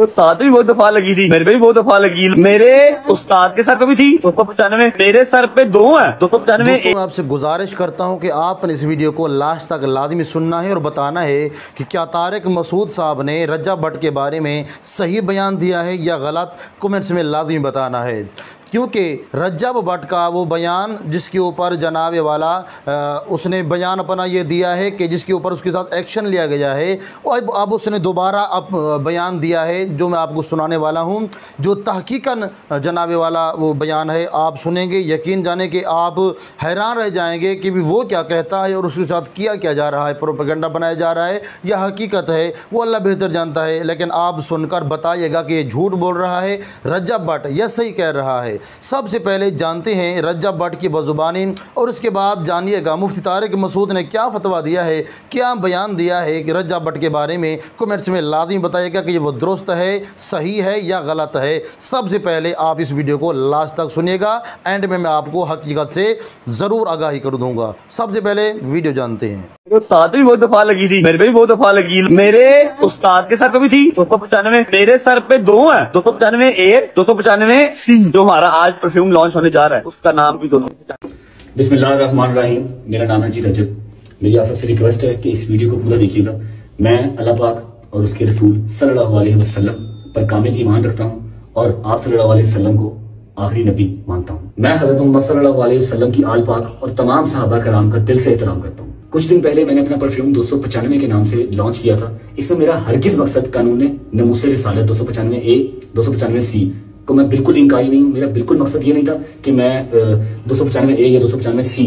उस्ताद भी बहुत दफा लगी थी, मेरे पे भी बहुत दफा लगी, मेरे उस्ताद के सर पे भी थी 295, मेरे सर पे 2 है 295। दोस्तों मैं आपसे गुजारिश करता हूं कि आपने इस वीडियो को लास्ट तक लाजमी सुनना है और बताना है कि क्या तारिक मसूद साहब ने रज्जा भट्ट के बारे में सही बयान दिया है या गलत। कमेंट्स में लाजमी बताना है, क्योंकि रज्जा भट्ट का वो बयान जिसके ऊपर जनाब वाला उसने बयान अपना ये दिया है कि जिसके ऊपर उसके साथ एक्शन लिया गया है, और अब उसने दोबारा अब बयान दिया है जो मैं आपको सुनाने वाला हूँ, जो तहकीकन जनाब वाला वो बयान है। आप सुनेंगे, यकीन जाने कि आप हैरान रह जाएंगे कि भी वो क्या कहता है और उसके साथ किया क्या जा रहा है, प्रोपेगेंडा बनाया जा रहा है या हकीकत है, वो अल्लाह बेहतर जानता है। लेकिन आप सुनकर बताइएगा कि ये झूठ बोल रहा है रज्जा भट्ट या सही कह रहा है। सबसे पहले जानते हैं रज्जा भट्ट की बज़ुबानी और उसके बाद जानिएगा मुफ्ती तारिक मसूद ने क्या फतवा दिया है, क्या बयान दिया है कि रज्जा भट्ट के बारे में। कमेंट्स में लाज़मी बताइएगा कि ये वो दुरुस्त है, सही है या गलत है। सबसे पहले आप इस वीडियो को लास्ट तक सुनिएगा, एंड में मैं आपको हकीकत से ज़रूर आगाही कर दूंगा। सबसे पहले वीडियो जानते हैं। उस्ताद भी बहुत दफा लगी थी, मेरे पे भी बहुत दफा लगी, मेरे उस्ताद के सर पे भी थी 295, मेरे सर पे 2 है 295 ए 295 सी, जो हमारा आज परफ्यूम लॉन्च होने जा रहा है उसका नाम भी 295। बिस्मिल्लाहिर्रहमानिर्रहीम। मेरा नाम है जी रजब। मेरी आप सबसे रिक्वेस्ट है कि इस वीडियो को पूरा देखिएगा। मैं अल्लाह पाक और उसके रसूल सल्लल्लाहु अलैहि वसल्लम पर कामिल ईमान रखता हूँ और आप सल्लल्लाहु अलैहि वसल्लम को आखिरी नबी मानता हूँ। मैं हज़रत मोहम्मद सल्लल्लाहु अलैहि वसल्लम की आल पाक और तमाम सहाबा कराम का दिल से एहतराम करता हूँ। कुछ दिन पहले मैंने अपना परफ्यूम 295 के नाम से लॉन्च किया था। इसमें मेरा हरगिज़ मकसद कानून नमूसे रिसालत 295 ए 295 सी को मैं बिल्कुल इंकारी नहीं हूँ। मेरा बिल्कुल मकसद ये नहीं था कि मैं 295 ए या 295 सी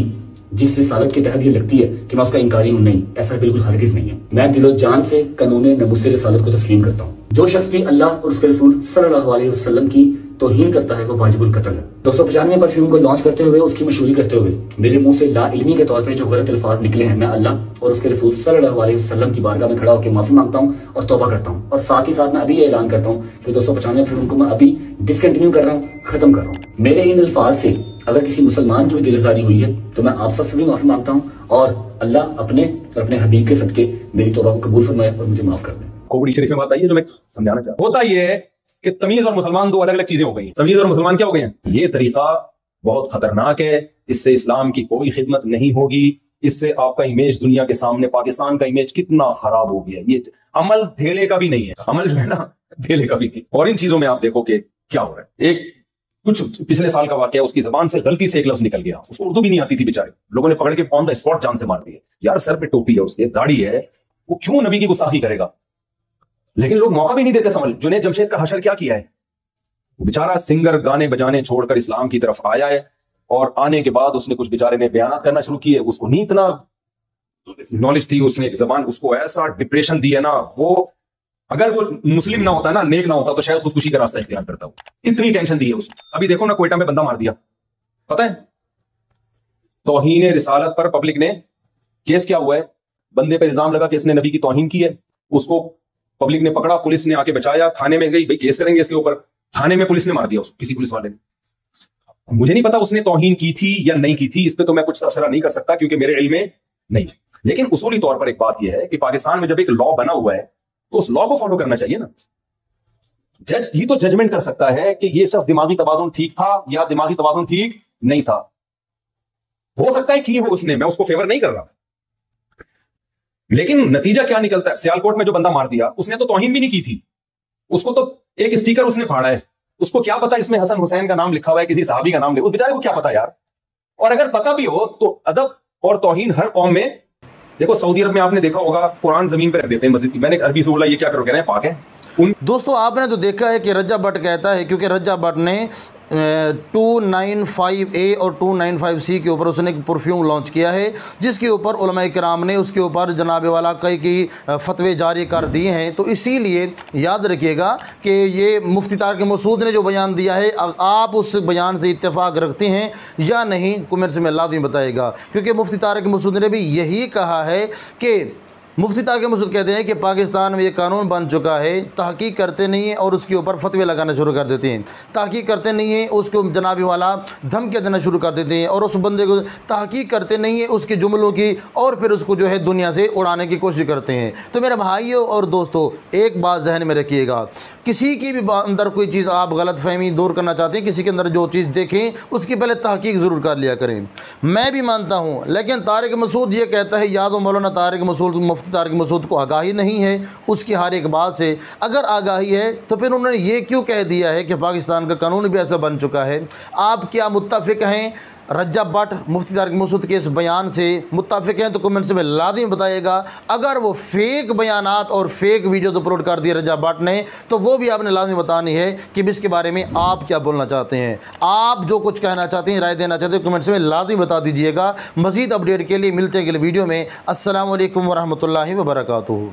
जिस रिसालत के तहत ये लगती है कि मैं उसका इंकारी हूँ, नहीं, ऐसा बिल्कुल हरगिज़ नहीं है। मैं दिलो जान से कानून नमूसे रिसालत को तस्लीम करता हूँ। जो शख्स भी अल्लाह और उसके रसूल सल्लल्लाहु अलैहि वसल्लम की तौहीन करता है वो वाजिबुल कत्ल है। 295 परफ्यूम को लॉन्च करते हुए, उसकी मशहूरी करते हुए मेरे मुंह से ला इल्मी के तौर पर जो गलत अल्फाज निकले हैं, मैं अल्लाह और उसके रसूल सल्लल्लाहु अलैहि वसल्लम की बारगाह में खड़ा होकर माफी मांगता हूँ और तौबा करता हूँ। और साथ ही साथ मैं अभी ये ऐलान करता हूँ कि 295 परफ्यूम को मैं अभी डिसकंटिन्यू कर रहा हूँ, खत्म कर रहा हूँ। मेरे इन अल्फाज से अगर किसी मुसलमान की भी दिल आजारी हुई है तो मैं आप सबसे भी माफी मांगता हूँ और अल्लाह अपने हबीब के सदके मेरी तौबा को कबूल फरमाए और मुझे माफ कर दे। कोबड़ी शरीफ में बात आई है जो मैं समझाना चाहता हूं। होता ये है कि तमीज और मुसलमान दो अलग अलग चीजें हो गई हैं। तमीज और मुसलमान क्या हो गए हैं? ये तरीका बहुत खतरनाक है, इससे इस्लाम की कोई खिदमत नहीं होगी, इससे आपका इमेज दुनिया के सामने, पाकिस्तान का इमेज कितना खराब हो गया। ये अमल धेले का भी नहीं है, अमल जो है ना धेले का भी नहीं। और इन चीजों में आप देखो कि क्या हो रहा है। एक कुछ पिछले साल का वाकया, उसकी जबान से गलती से एक लफ्ज निकल गया, उसको उर्दू भी नहीं आती थी बेचारे, लोगों ने पकड़ के ऑन द स्पॉट जान से मार दिया। यार सर पे टोपी है, उसके दाढ़ी है, वो क्यों नबी की गुस्ताखी करेगा? लेकिन लोग मौका भी नहीं देते समझ। जुनैद जमशेद का हशर क्या किया है? बेचारा सिंगर गाने बजाने छोड़कर इस्लाम की तरफ आया है और आने के बाद उसने कुछ बेचारे ने बयान करना शुरू किए। उसको नहीं इतना नॉलेज थी, उसने जबान उसको ऐसा डिप्रेशन दिया ना, वो अगर वो मुस्लिम ना होता ना, नेक ना होता तो शायद खुदकुशी का रास्ता इख्तियार करता हो। इतनी टेंशन दी है उसको। अभी देखो ना कोयटा में बंदा मार दिया, पता है, तौहीन रिसालत पर पब्लिक ने केस क्या हुआ है, बंदे पे इल्जाम लगा कि इसने नबी की तौहीन की है, उसको पब्लिक ने पकड़ा, पुलिस ने आके बचाया, थाने में गई, भाई केस करेंगे इसके ऊपर, थाने में पुलिस ने मार दिया उसको, किसी पुलिस वाले ने। मुझे नहीं पता उसने तौहीन की थी या नहीं की थी, इस पे तो मैं कुछ तबसरा नहीं कर सकता क्योंकि मेरे इल्म में नहीं है। लेकिन उसूली तौर पर एक बात यह है कि पाकिस्तान में जब एक लॉ बना हुआ है तो उस लॉ को फॉलो करना चाहिए ना। जज ही तो जजमेंट कर सकता है कि ये शख्स दिमागी तवाज़ुन ठीक था या दिमागी तवाज़ुन ठीक नहीं था। हो सकता है कि हो उसने, मैं उसको फेवर नहीं कर रहा, लेकिन नतीजा क्या निकलता है? सियालकोट में जो बंदा मार दिया उसने तो तौहीन भी नहीं की थी, उसको तो एक स्टिकर उसने फाड़ा है, उसको क्या पता इसमें हसन हुसैन का नाम लिखा हुआ है, किसी साहबी का नाम लिखा, उस बेचारे को क्या पता यार। और अगर पता भी हो तो अदब और तौहीन हर कौम में। देखो सऊदी अरब में आपने देखा होगा कुरान जमीन पर रख देते हैं मस्जिद की। मैंने अरबी से बोला ये क्या करो, कह रहे हैं पाक है। दोस्तों आपने तो देखा है कि रज्जा भट्ट कहता है, क्योंकि रज्जा भट्ट ने 295A और 295C के ऊपर उसने एक परफ्यूम लॉन्च किया है, जिसके ऊपर उलमाए किराम ने उसके ऊपर जनाब वाला कई फतवे जारी कर दिए हैं। तो इसीलिए याद रखिएगा कि ये मुफ्ती तारिक मसूद ने जो बयान दिया है, आप उस बयान से इत्तेफाक रखते हैं या नहीं, कमेंट्स में लाज़मी बताइएगा। क्योंकि मुफ्ती तारिक मसूद ने भी यही कहा है कि मुफ्ती तारिक मसूद कहते हैं कि पाकिस्तान में ये कानून बन चुका है, तहकीक करते नहीं हैं और उसके ऊपर फतवे लगाना शुरू कर देते हैं। तहकीक करते नहीं हैं, उसको जनाबी वाला धमकियाँ देना शुरू कर देते हैं और उस बंदे को तहकीक करते नहीं हैं उसके जुमलों की, और फिर उसको जो है दुनिया से उड़ाने की कोशिश करते हैं। तो मेरे भाइयों और दोस्तों, एक बात जहन में रखिएगा, किसी की भी अंदर कोई चीज़ आप गलत फहमी दूर करना चाहते हैं, किसी के अंदर जो चीज़ देखें उसकी पहले तहकीक ज़रूर कर लिया करें। मैं भी मानता हूँ, लेकिन तारिक मसूद ये कहता है, याद हो मौलाना तारिक मसूद, मुफ्ती तारिक मसूद को आगाही नहीं है उसकी हर एक बात से। अगर आगाही है तो फिर उन्होंने ये क्यों कह दिया है कि पाकिस्तान का कानून भी ऐसा बन चुका है? आप क्या मुत्तफिक हैं रज्जब भट्ट मुफ्ती तारिक मसूद के इस बयान से? मुत्तफिक हैं तो कमेंट्स में लाज़िम बताइएगा। अगर वो फेक बयानात और फेक वीडियोज़ अपलोड कर दिए रज्जब भट्ट ने, तो वो भी आपने लाज़िम बतानी है कि इसके बारे में आप क्या बोलना चाहते हैं। आप जो कुछ कहना चाहते हैं, राय देना चाहते हैं, कमेंट्स में लाज़िम बता दीजिएगा। मज़ीद अपडेट के लिए मिलते हैं अगले वीडियो में। अस्सलामु अलैकुम वरहमतुल्लाहि वबरकातुहू।